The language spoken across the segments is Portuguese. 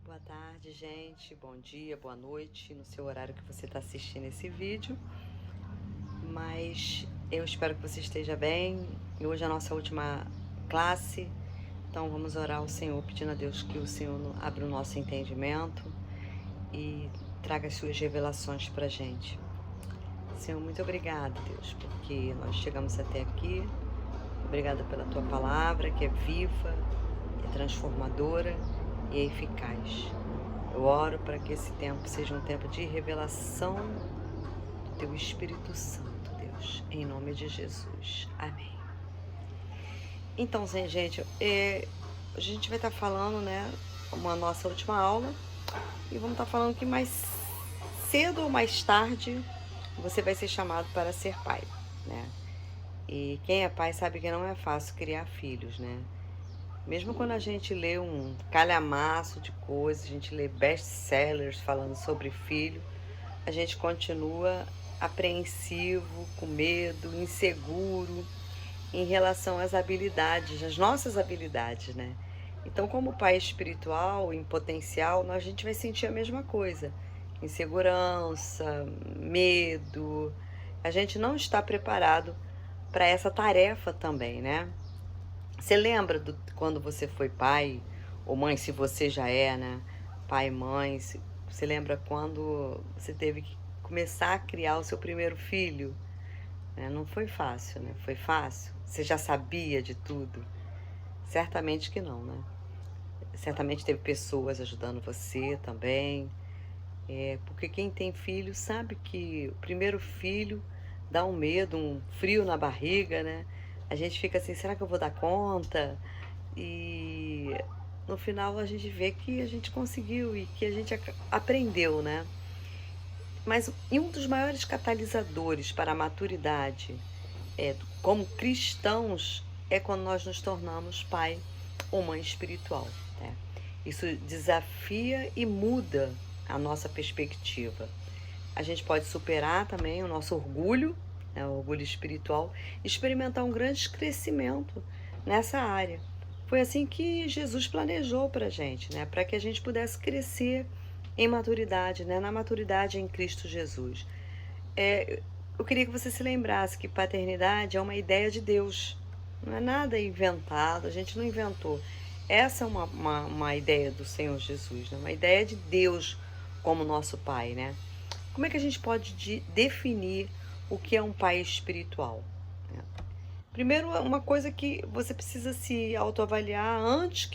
Boa tarde, gente. Bom dia, boa noite, no seu horário que você está assistindo esse vídeo. Mas eu espero que você esteja bem. E hoje é a nossa última classe. Então vamos orar ao Senhor, pedindo a Deus que o Senhor abra o nosso entendimento e traga as suas revelações para a gente. Senhor, muito obrigada, Deus, porque nós chegamos até aqui. Obrigada pela tua palavra, que é viva, é transformadora e é eficaz. Eu oro para que esse tempo seja um tempo de revelação do Teu Espírito Santo, Deus, em nome de Jesus. Amém. Então, gente, a gente vai estar falando, né, uma nossa última aula, e vamos estar falando que mais cedo ou mais tarde você vai ser chamado para ser pai, né? E quem é pai sabe que não é fácil criar filhos, né? Mesmo quando a gente lê um calhamaço de coisas, a gente lê best-sellers falando sobre filho, a gente continua apreensivo, com medo, inseguro em relação às habilidades, às nossas habilidades, né? Então, como pai espiritual, em potencial, a gente vai sentir a mesma coisa. Insegurança, medo. A gente não está preparado para essa tarefa também, né? Você lembra quando você foi pai ou mãe, se você já é, né? Pai, mãe, você lembra quando você teve que começar a criar o seu primeiro filho? Né? Não foi fácil, né? Foi fácil? Você já sabia de tudo? Certamente que não, né? Certamente teve pessoas ajudando você também. Porque quem tem filho sabe que o primeiro filho dá um medo, um frio na barriga, né? A gente fica assim, será que eu vou dar conta? E no final a gente vê que a gente conseguiu e que a gente aprendeu, né? Mas e um dos maiores catalisadores para a maturidade como cristãos é quando nós nos tornamos pai ou mãe espiritual, né? Isso desafia e muda a nossa perspectiva. A gente pode superar também o nosso orgulho, né, o orgulho espiritual, e experimentar um grande crescimento nessa área. Foi assim que Jesus planejou para a gente, né, para que a gente pudesse crescer em maturidade, né, na maturidade em Cristo Jesus. Eu queria que você se lembrasse que paternidade é uma ideia de Deus, não é nada inventado, a gente não inventou. Essa é uma ideia do Senhor Jesus, né? Uma ideia de Deus como nosso Pai, né? Como é que a gente pode definir o que é um pai espiritual? Né? Primeiro, uma coisa que você precisa se autoavaliar antes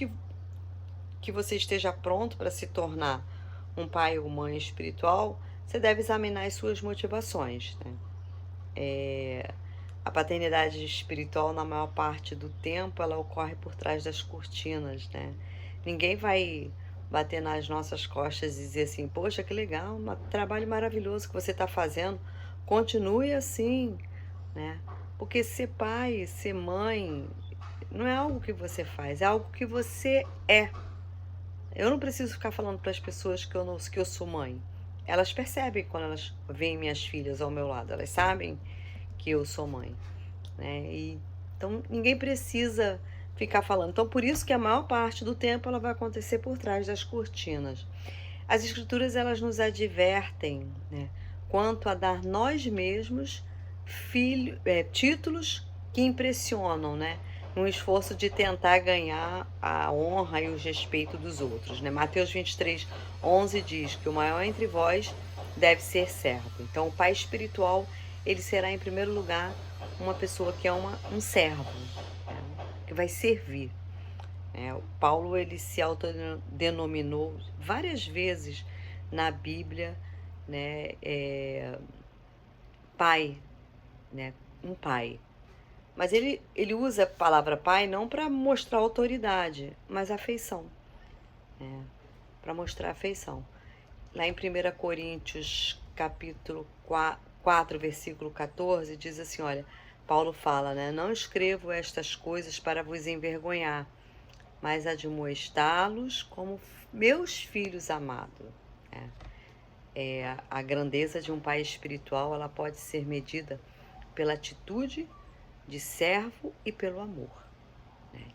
que você esteja pronto para se tornar um pai ou mãe espiritual, você deve examinar as suas motivações, né? A paternidade espiritual, na maior parte do tempo, ela ocorre por trás das cortinas, né? Ninguém vai bater nas nossas costas e dizer assim, poxa, que legal, um trabalho maravilhoso que você está fazendo, continue assim, né? Porque ser pai, ser mãe, não é algo que você faz, é algo que você é. Eu não preciso ficar falando para as pessoas que eu sou mãe. Elas percebem quando elas veem minhas filhas ao meu lado, elas sabem que eu sou mãe, né? Então ninguém precisa ficar falando. Então por isso que a maior parte do tempo ela vai acontecer por trás das cortinas. As escrituras elas nos advertem, né, quanto a dar nós mesmos títulos que impressionam, né? No esforço de tentar ganhar a honra e o respeito dos outros, né? Mateus 23:11 diz que o maior entre vós deve ser servo. Então o pai espiritual ele será em primeiro lugar uma pessoa que é um servo, né? Que vai servir. O Paulo ele se autodenominou várias vezes na Bíblia, né, pai, né, um pai. Mas ele usa a palavra pai não para mostrar autoridade, mas afeição, né, para mostrar afeição. Lá em 1 Coríntios, capítulo 4, versículo 14, diz assim, olha, Paulo fala, né, não escrevo estas coisas para vos envergonhar, mas admoestá-los como meus filhos amados. Né? A grandeza de um pai espiritual ela pode ser medida pela atitude de servo e pelo amor. Né?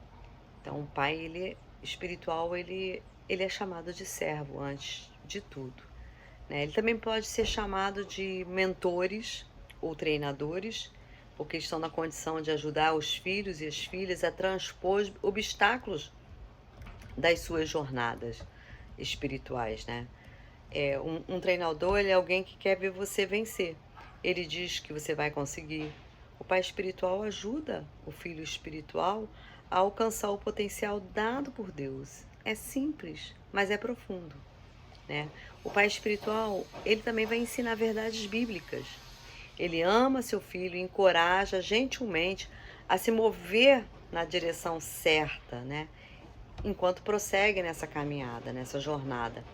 Então, o pai espiritual, ele é chamado de servo antes de tudo, né? Ele também pode ser chamado de mentores ou treinadores, porque estão na condição de ajudar os filhos e as filhas a transpor obstáculos das suas jornadas espirituais, né? Um treinador, ele é alguém que quer ver você vencer. Ele diz que você vai conseguir. O pai espiritual ajuda o filho espiritual a alcançar o potencial dado por Deus. É simples, mas é profundo, né? O pai espiritual, ele também vai ensinar verdades bíblicas. Ele ama seu filho e encoraja gentilmente a se mover na direção certa, né? Enquanto prossegue nessa caminhada, nessa jornada.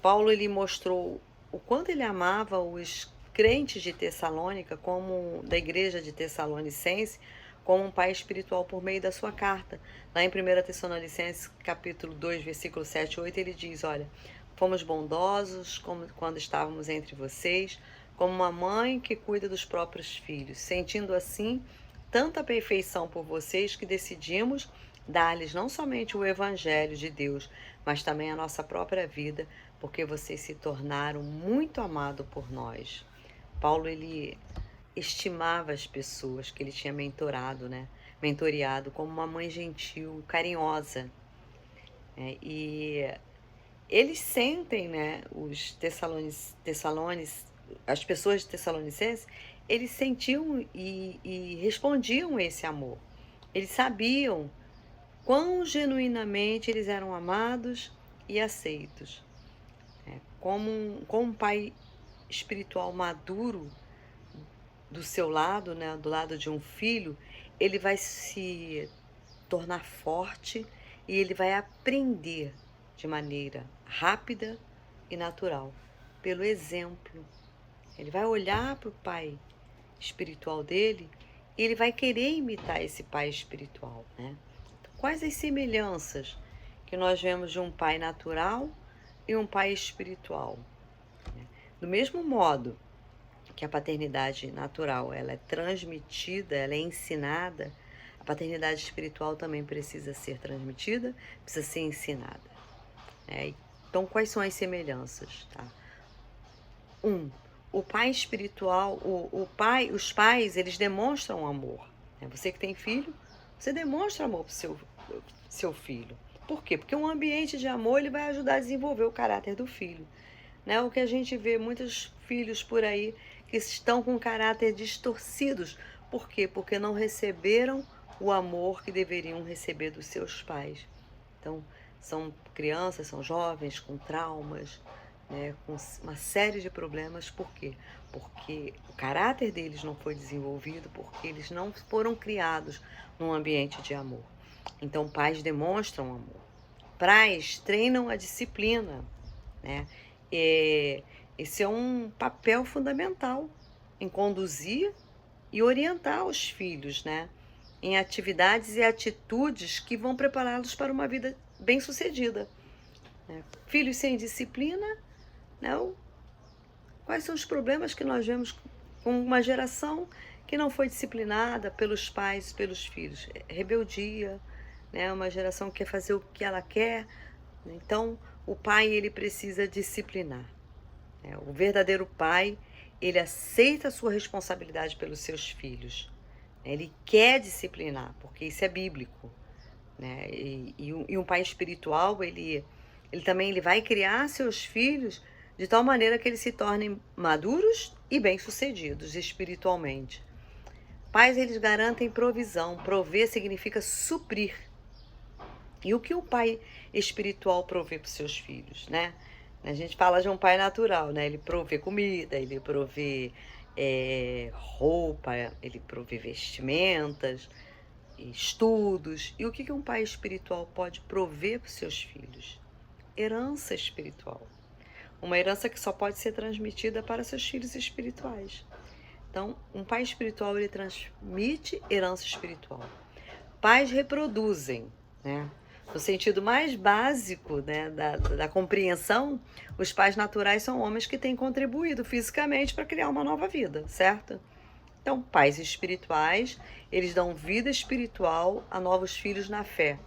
Paulo, ele mostrou o quanto ele amava os crentes de Tessalônica, como da igreja de Tessalonicense, como um pai espiritual por meio da sua carta. Lá em 1 Tessalonicenses, capítulo 2, versículo 7 e 8, ele diz, olha, fomos bondosos quando estávamos entre vocês, como uma mãe que cuida dos próprios filhos, sentindo assim tanta perfeição por vocês que decidimos dar-lhes não somente o evangelho de Deus, mas também a nossa própria vida, porque vocês se tornaram muito amados por nós. Paulo, ele estimava as pessoas que ele tinha mentorado, né? Mentoreado como uma mãe gentil, carinhosa. E eles sentem, né? Os as pessoas de Tessalonicenses, eles sentiam e respondiam esse amor. Eles sabiam quão genuinamente eles eram amados e aceitos. Como um pai espiritual maduro do seu lado, né, do lado de um filho, ele vai se tornar forte e ele vai aprender de maneira rápida e natural, pelo exemplo. Ele vai olhar para o pai espiritual dele e ele vai querer imitar esse pai espiritual, né? Quais as semelhanças que nós vemos de um pai natural e um pai espiritual? Do mesmo modo que a paternidade natural ela é transmitida, ela é ensinada, a paternidade espiritual também precisa ser transmitida, precisa ser ensinada. Então, quais são as semelhanças? Tá? O pai espiritual, os pais, eles demonstram amor. Você que tem filho, você demonstra amor para o seu filho. Por quê? Porque um ambiente de amor ele vai ajudar a desenvolver o caráter do filho. O que a gente vê muitos filhos por aí que estão com caráter distorcidos. Por quê? Porque não receberam o amor que deveriam receber dos seus pais. Então, são crianças, são jovens com traumas, né, com uma série de problemas. Por quê? Porque o caráter deles não foi desenvolvido, porque eles não foram criados num ambiente de amor. Então, pais demonstram amor. Pais treinam a disciplina, né? Esse é um papel fundamental em conduzir e orientar os filhos, né? Em atividades e atitudes que vão prepará-los para uma vida bem-sucedida. Filhos sem disciplina, né? Quais são os problemas que nós vemos com uma geração que não foi disciplinada pelos pais e pelos filhos? Rebeldia, né? Uma geração que quer fazer o que ela quer. Então, o pai, ele precisa disciplinar. O verdadeiro pai, ele aceita a sua responsabilidade pelos seus filhos. Ele quer disciplinar, porque isso é bíblico. E um pai espiritual, ele também vai criar seus filhos de tal maneira que eles se tornem maduros e bem-sucedidos espiritualmente. Pais, eles garantem provisão. Prover significa suprir. E o que o pai espiritual provê para os seus filhos, né? A gente fala de um pai natural, né? Ele provê comida, ele provê roupa, ele provê vestimentas, estudos. E o que um pai espiritual pode prover para os seus filhos? Herança espiritual. Uma herança que só pode ser transmitida para seus filhos espirituais. Então, um pai espiritual, ele transmite herança espiritual. Pais reproduzem, né? No sentido mais básico, né, da compreensão, os pais naturais são homens que têm contribuído fisicamente para criar uma nova vida, certo? Então, pais espirituais, eles dão vida espiritual a novos filhos na fé,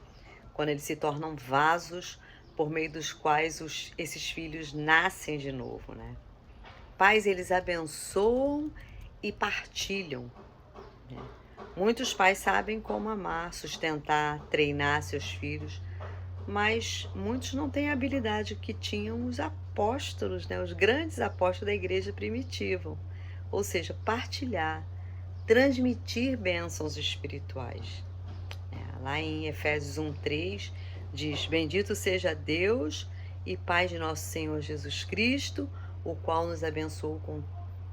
quando eles se tornam vasos por meio dos quais esses filhos nascem de novo, né? Pais, eles abençoam e partilham, né? Muitos pais sabem como amar, sustentar, treinar seus filhos, mas muitos não têm a habilidade que tinham os apóstolos, né? Os grandes apóstolos da igreja primitiva, ou seja, partilhar, transmitir bênçãos espirituais. Lá em Efésios 1:3 diz: Bendito seja Deus e Pai de nosso Senhor Jesus Cristo, o qual nos abençoou com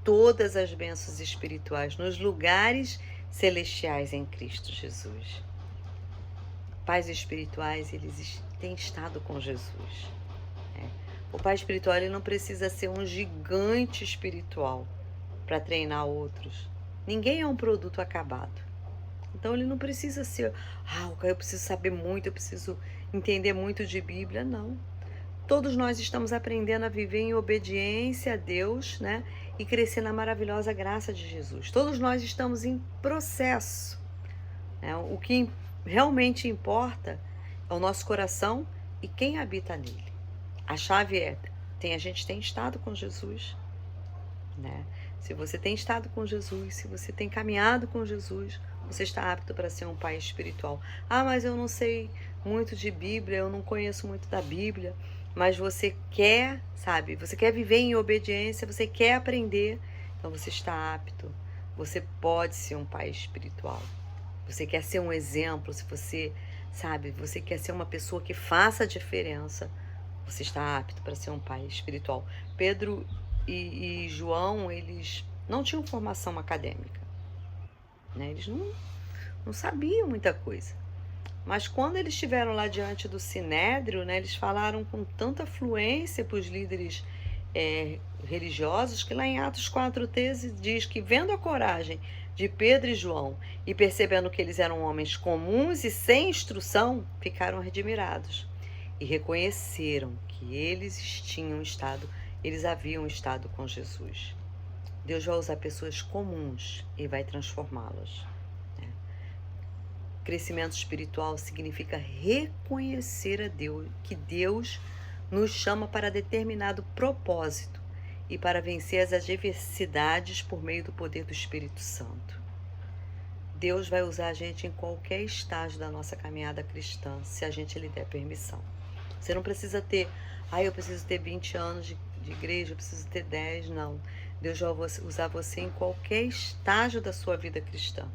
todas as bênçãos espirituais nos lugares celestiais em Cristo Jesus. Pais espirituais, eles têm estado com Jesus. O pai espiritual, ele não precisa ser um gigante espiritual para treinar outros. Ninguém é um produto acabado. Então ele não precisa ser, eu preciso saber muito, eu preciso entender muito de Bíblia, não. Todos nós estamos aprendendo a viver em obediência a Deus, né? E crescer na maravilhosa graça de Jesus. Todos nós estamos em processo, né? O que realmente importa é o nosso coração e quem habita nele. A chave é, a gente tem estado com Jesus, né? Se você tem estado com Jesus, se você tem caminhado com Jesus, você está apto para ser um pai espiritual. Mas eu não sei muito de Bíblia, eu não conheço muito da Bíblia, mas você quer, sabe? Você quer viver em obediência, você quer aprender, então você está apto. Você pode ser um pai espiritual. Você quer ser um exemplo, se você, sabe, você quer ser uma pessoa que faça a diferença, você está apto para ser um pai espiritual. Pedro e João, eles não tinham formação acadêmica, né? Eles não sabiam muita coisa. Mas quando eles estiveram lá diante do Sinédrio, né, eles falaram com tanta fluência para os líderes religiosos, que lá em Atos 4:13 diz que, vendo a coragem de Pedro e João e percebendo que eles eram homens comuns e sem instrução, ficaram admirados e reconheceram que eles haviam estado com Jesus. Deus vai usar pessoas comuns e vai transformá-las. Crescimento espiritual significa reconhecer a Deus, que Deus nos chama para determinado propósito e para vencer as adversidades por meio do poder do Espírito Santo. Deus vai usar a gente em qualquer estágio da nossa caminhada cristã, se a gente lhe der permissão. Você não precisa ter, eu preciso ter 20 anos de igreja, eu preciso ter 10, não. Deus vai usar você em qualquer estágio da sua vida cristã.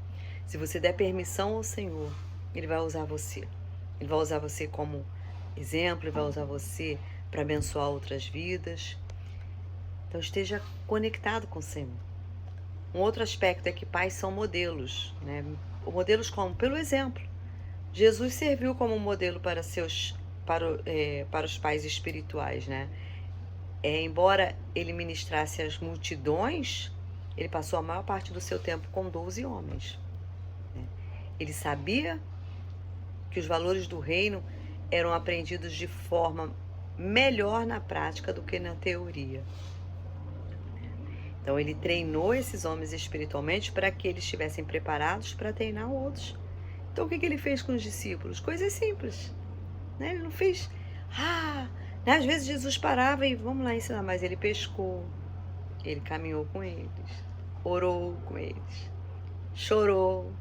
Se você der permissão ao Senhor, Ele vai usar você. Ele vai usar você como exemplo, Ele vai usar você para abençoar outras vidas. Então esteja conectado com o Senhor. Um outro aspecto é que pais são modelos, né? Modelos como? Pelo exemplo. Jesus serviu como modelo para os pais espirituais, né? Embora ele ministrasse as multidões, ele passou a maior parte do seu tempo com 12 homens. Ele sabia que os valores do reino eram aprendidos de forma melhor na prática do que na teoria. Então ele treinou esses homens espiritualmente para que eles estivessem preparados para treinar outros. Então o que ele fez com os discípulos? Coisas simples, né? Ele não fez... Às vezes Jesus parava e vamos lá ensinar, mas ele pescou, ele caminhou com eles, orou com eles, chorou,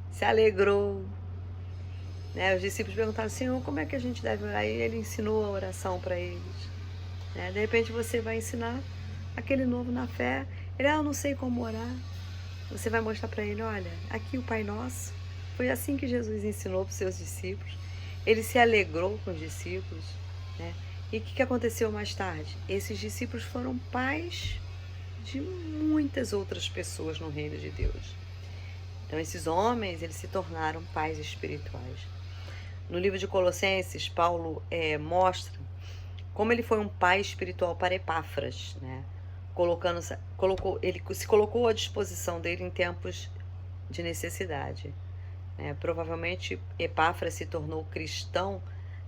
se alegrou, né? Os discípulos perguntaram, Senhor, como é que a gente deve orar? E ele ensinou a oração para eles, né? De repente você vai ensinar aquele novo na fé, ele, eu não sei como orar. Você vai mostrar para ele, olha, aqui o Pai Nosso, foi assim que Jesus ensinou para os seus discípulos. Ele se alegrou com os discípulos, né? E o que aconteceu mais tarde? Esses discípulos foram pais de muitas outras pessoas no reino de Deus. Então esses homens, eles se tornaram pais espirituais. No livro de Colossenses, Paulo mostra como ele foi um pai espiritual para Epáfras, né? Ele se colocou à disposição dele em tempos de necessidade. Provavelmente Epáfras se tornou cristão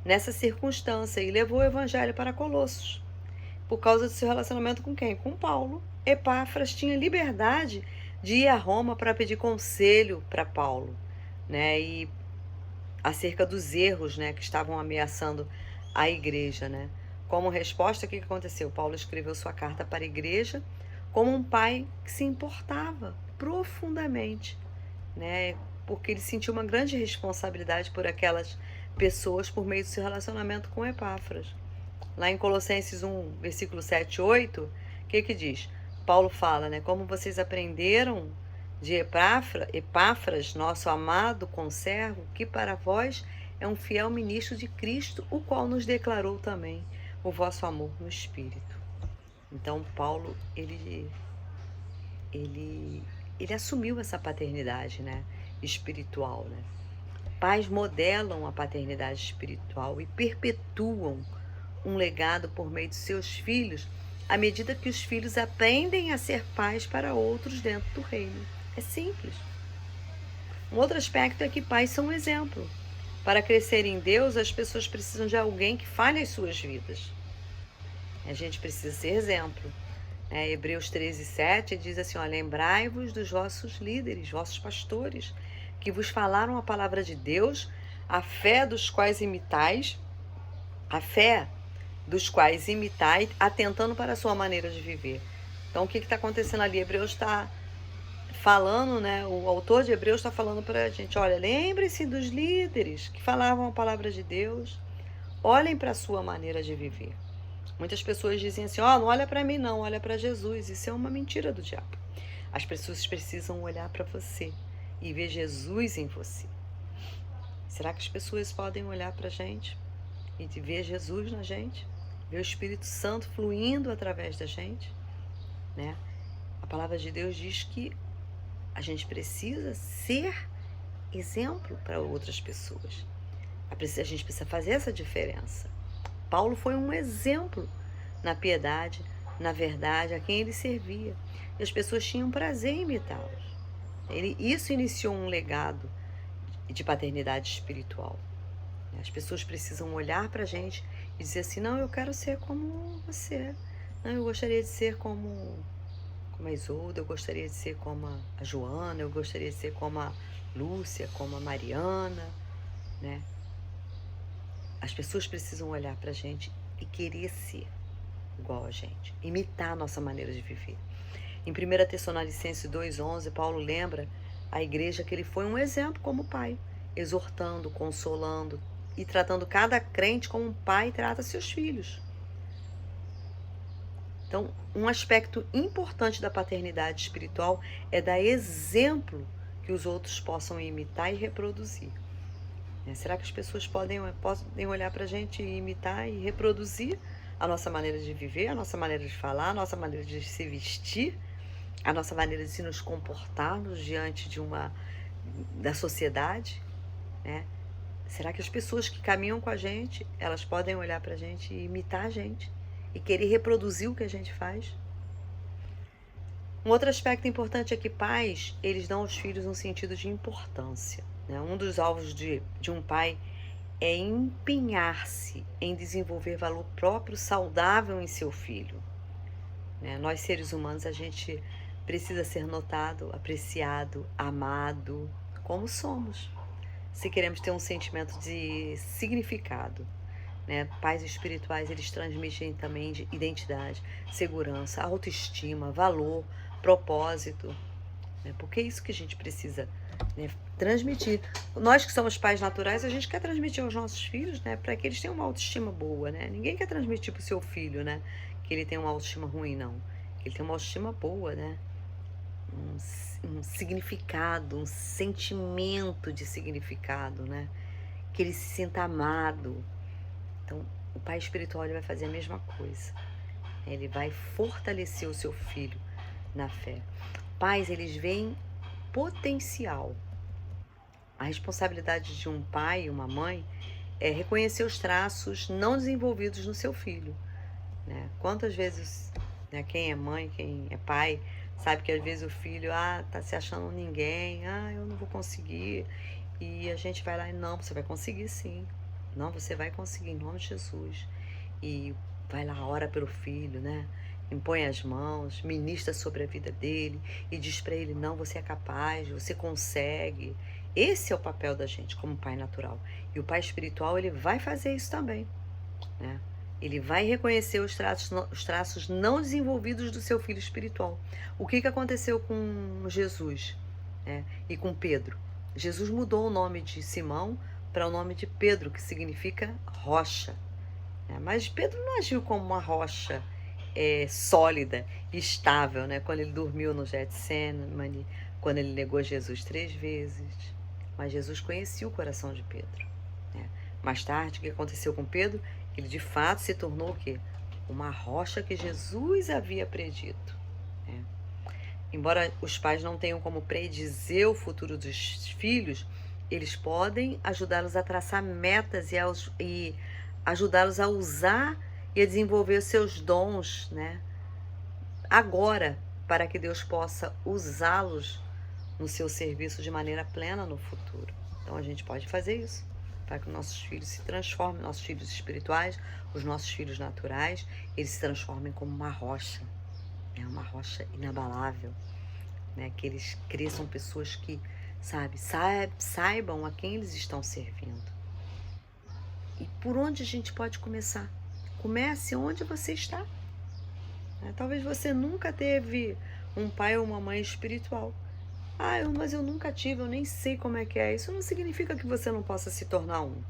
nessa circunstância e levou o evangelho para Colossos. Por causa do seu relacionamento com quem? Com Paulo. Epáfras tinha liberdade de ir a Roma para pedir conselho para Paulo, né? E acerca dos erros, né, que estavam ameaçando a igreja, né? Como resposta, o que aconteceu? Paulo escreveu sua carta para a igreja como um pai que se importava profundamente, né? Porque ele sentiu uma grande responsabilidade por aquelas pessoas por meio do seu relacionamento com Epáfras. Lá em Colossenses 1, versículo 7 e 8, o que diz? Paulo fala, né? Como vocês aprenderam de Epáfras, nosso amado conservo, que para vós é um fiel ministro de Cristo, o qual nos declarou também o vosso amor no Espírito. Então, Paulo, ele assumiu essa paternidade, né, espiritual, né? Pais modelam a paternidade espiritual e perpetuam um legado por meio de seus filhos, à medida que os filhos aprendem a ser pais para outros dentro do reino. É simples. Um outro aspecto é que pais são um exemplo. Para crescer em Deus, as pessoas precisam de alguém que fale as suas vidas. A gente precisa ser exemplo. Hebreus 13:7 diz assim, ó, lembrai-vos dos vossos líderes, vossos pastores, que vos falaram a palavra de Deus, a fé dos quais imitais, atentando para a sua maneira de viver. Então, o que está acontecendo ali? Hebreus está falando, né? O autor de Hebreus está falando para a gente, olha, lembre-se dos líderes que falavam a palavra de Deus, olhem para a sua maneira de viver. Muitas pessoas dizem assim, ó, não olha para mim não, olha para Jesus. Isso é uma mentira do diabo. As pessoas precisam olhar para você e ver Jesus em você. Será que as pessoas podem olhar para a gente e ver Jesus na gente? Ver o Espírito Santo fluindo através da gente? Né? A palavra de Deus diz que a gente precisa ser exemplo para outras pessoas. A gente precisa fazer essa diferença. Paulo foi um exemplo na piedade, na verdade, a quem ele servia. E as pessoas tinham prazer em imitá-los. Isso iniciou um legado de paternidade espiritual. As pessoas precisam olhar para a gente e dizer assim, não, eu quero ser como você. Não, eu gostaria de ser como a Isolda, eu gostaria de ser como a Joana, eu gostaria de ser como a Lúcia, como a Mariana, né? As pessoas precisam olhar para a gente e querer ser igual a gente, imitar a nossa maneira de viver. Em 1 Tessalonicenses 2:11, Paulo lembra a igreja que ele foi um exemplo como pai, exortando, consolando e tratando cada crente como um pai trata seus filhos. Então, um aspecto importante da paternidade espiritual é dar exemplo que os outros possam imitar e reproduzir. Será que as pessoas podem olhar para a gente e imitar e reproduzir a nossa maneira de viver, a nossa maneira de falar, a nossa maneira de se vestir, a nossa maneira de se nos comportarmos diante da sociedade? Né? Será que as pessoas que caminham com a gente, elas podem olhar para a gente e imitar a gente? E querer reproduzir o que a gente faz? Um outro aspecto importante é que pais, eles dão aos filhos um sentido de importância. Né? Um dos alvos de um pai é empenhar-se em desenvolver valor próprio saudável em seu filho. Né? Nós, seres humanos, a gente precisa ser notado, apreciado, amado, como somos. Se queremos ter um sentimento de significado. Né? Pais espirituais, eles transmitem também de identidade, segurança, autoestima, valor, propósito. Né? Porque é isso que a gente precisa, né, transmitir. Nós que somos pais naturais, a gente quer transmitir aos nossos filhos, né, para que eles tenham uma autoestima boa. Né? Ninguém quer transmitir para o seu filho, né, que ele tem uma autoestima ruim, não. Que ele tem uma autoestima boa, né? Um significado, um sentimento de significado, né? Que ele se sinta amado. Então, o pai espiritual, ele vai fazer a mesma coisa. Ele vai fortalecer o seu filho na fé. Pais, eles veem potencial. A responsabilidade de um pai e uma mãe é reconhecer os traços não desenvolvidos no seu filho. Né? Quantas vezes, né, quem é mãe, quem é pai, sabe que às vezes o filho tá se achando ninguém, eu não vou conseguir. E a gente vai lá e não, você vai conseguir sim. Não, você vai conseguir em nome de Jesus. E vai lá, ora pelo filho, né? Impõe as mãos, ministra sobre a vida dele e diz para ele, não, você é capaz, você consegue. Esse é o papel da gente como pai natural. E o pai espiritual, ele vai fazer isso também, né? Ele vai reconhecer os traços não desenvolvidos do seu filho espiritual. O que aconteceu com Jesus, né? E com Pedro? Jesus mudou o nome de Simão para o nome de Pedro, que significa rocha. Né? Mas Pedro não agiu como uma rocha sólida, estável, né? Quando ele dormiu no Getsemane, quando ele negou Jesus 3 vezes. Mas Jesus conhecia o coração de Pedro, né? Mais tarde, o que aconteceu com Pedro? Ele de fato se tornou o quê? Uma rocha que Jesus havia predito, né? Embora os pais não tenham como predizer o futuro dos filhos, eles podem ajudá-los a traçar metas e ajudá-los a usar e a desenvolver os seus dons, né? Agora, para que Deus possa usá-los no seu serviço de maneira plena no futuro. Então a gente pode fazer isso, para que nossos filhos se transformem, nossos filhos espirituais, os nossos filhos naturais, eles se transformem como uma rocha, né? Uma rocha inabalável, né? Que eles cresçam pessoas que, saibam a quem eles estão servindo. E por onde a gente pode começar? Comece onde você está. Talvez você nunca teve um pai ou uma mãe espiritual. Mas eu nunca tive, eu nem sei como é que é. Isso não significa que você não possa se tornar um.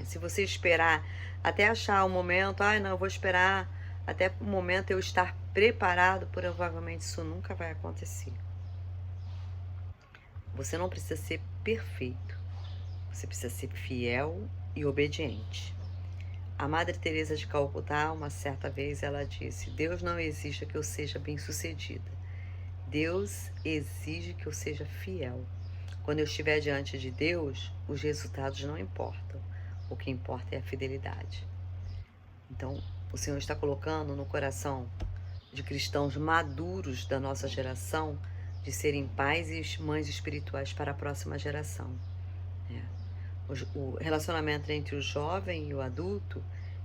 Se você esperar até achar o momento, não, eu vou esperar até o momento eu estar preparado, provavelmente isso nunca vai acontecer. Você não precisa ser perfeito. Você precisa ser fiel e obediente. A Madre Teresa de Calcutá, uma certa vez, ela disse: Deus não exige que eu seja bem-sucedida. Deus exige que eu seja fiel. Quando eu estiver diante de Deus, os resultados não importam. O que importa é a fidelidade. Então, o Senhor está colocando no coração de cristãos maduros da nossa geração de serem pais e mães espirituais para a próxima geração. O relacionamento entre o jovem e o adulto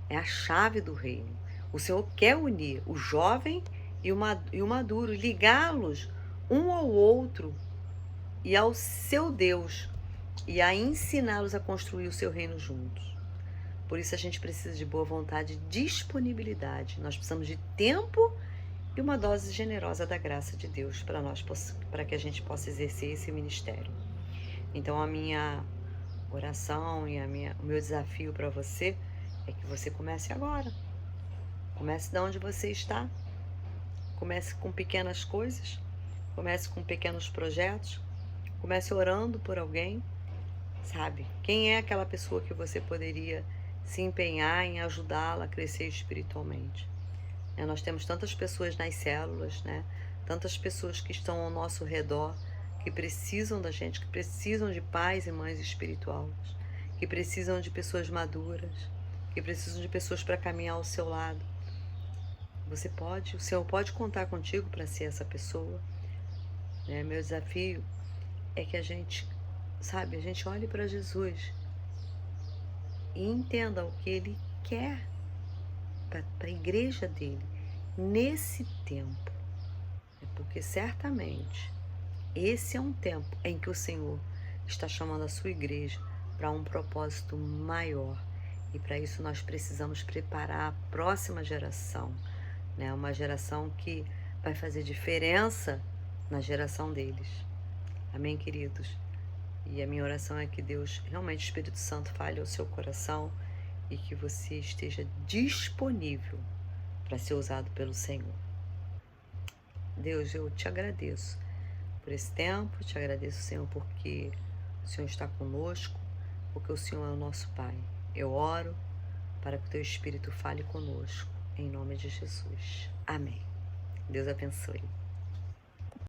é a chave do reino. O Senhor quer unir o jovem e o maduro, ligá-los um ao outro e ao seu Deus, e a ensiná-los a construir o seu reino juntos. Por isso a gente precisa de boa vontade e disponibilidade. Nós precisamos de tempo e uma dose generosa da graça de Deus para que a gente possa exercer esse ministério. Então a minha oração e o meu desafio para você é que você comece agora. Comece de onde você está. Comece com pequenas coisas. Comece com pequenos projetos. Comece orando por alguém. Quem é aquela pessoa que você poderia se empenhar em ajudá-la a crescer espiritualmente? Nós temos tantas pessoas nas células, né? Tantas pessoas que estão ao nosso redor, que precisam da gente, que precisam de pais e mães espirituais, que precisam de pessoas maduras, que precisam de pessoas para caminhar ao seu lado. O Senhor pode contar contigo para ser essa pessoa, né? Meu desafio é que a gente olhe para Jesus e entenda o que Ele quer para a igreja dele nesse tempo. Porque certamente esse é um tempo em que o Senhor está chamando a sua igreja para um propósito maior. E para isso nós precisamos preparar a próxima geração, né? Uma geração que vai fazer diferença na geração deles. Amém, queridos? E a minha oração é que Deus, realmente, o Espírito Santo, fale ao seu coração e que você esteja disponível para ser usado pelo Senhor. Deus, eu te agradeço por esse tempo, te agradeço, Senhor, porque o Senhor está conosco, porque o Senhor é o nosso Pai. Eu oro para que o teu Espírito fale conosco, em nome de Jesus. Amém. Deus abençoe.